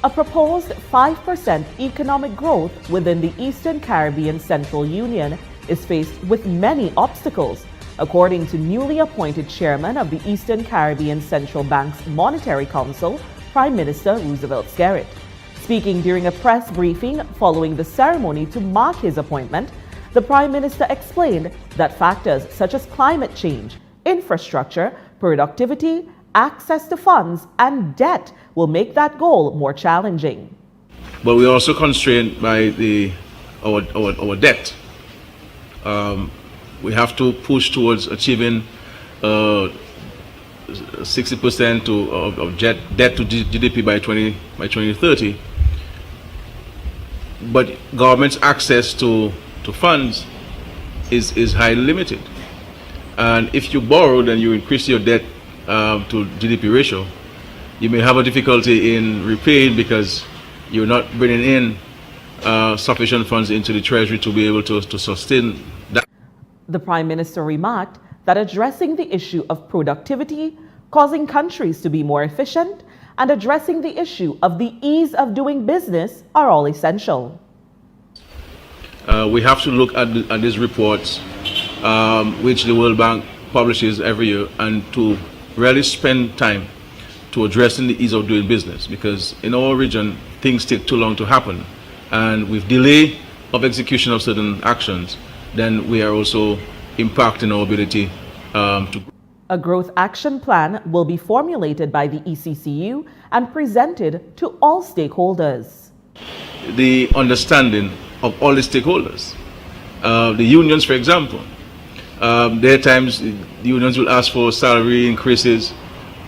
A proposed 5% economic growth within the Eastern Caribbean Central Union is faced with many obstacles, according to newly appointed chairman of the Eastern Caribbean Central Bank's Monetary Council, Prime Minister Roosevelt Skerrit. Speaking during a press briefing following the ceremony to mark his appointment, the Prime Minister explained that factors such as climate change, infrastructure, productivity, access to funds, and debt will make that goal more challenging. But we're also constrained by our debt. We have to push towards achieving 60% of debt to GDP by 2030. But government's access to funds is highly limited. And if you borrow, then you increase your debt to GDP ratio. You may have a difficulty in repaying because you're not bringing in sufficient funds into the Treasury to be able to sustain that. The Prime Minister remarked that addressing the issue of productivity, causing countries to be more efficient, and addressing the issue of the ease of doing business are all essential. We have to look at these reports, which the World Bank publishes every year, and to really spend time to addressing the ease of doing business, because in our region things take too long to happen, and with delay of execution of certain actions, then we are also impacting our ability to grow. A growth action plan will be formulated by the ECCU and presented to all stakeholders. The understanding of all the stakeholders, the unions, for example. There are times the unions will ask for salary increases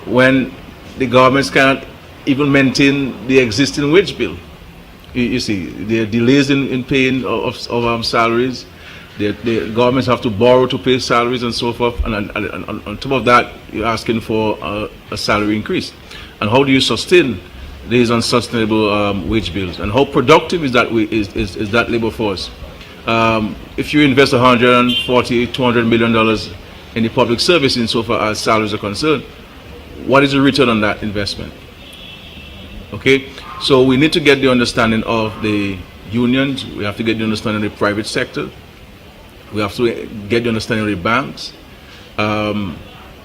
when the governments can't even maintain the existing wage bill. You see, there are delays in paying of salaries. The governments have to borrow to pay salaries and so forth. And on top of that, you're asking for a salary increase. And how do you sustain these unsustainable wage bills? And how productive is that labor force? If you invest $140, $200 million in the public service insofar as salaries are concerned, what is the return on that investment? Okay, so we need to get the understanding of the unions. We have to get the understanding of the private sector. We have to get the understanding of the banks and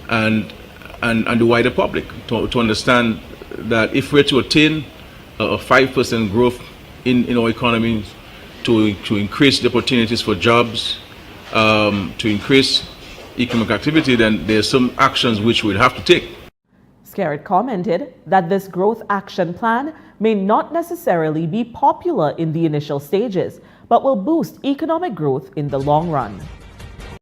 the wider public to understand that if we're to attain a 5% growth in our economy, to increase the opportunities for jobs, to increase economic activity, then there are some actions which we'd have to take. Skerrit commented that this growth action plan may not necessarily be popular in the initial stages, but will boost economic growth in the long run.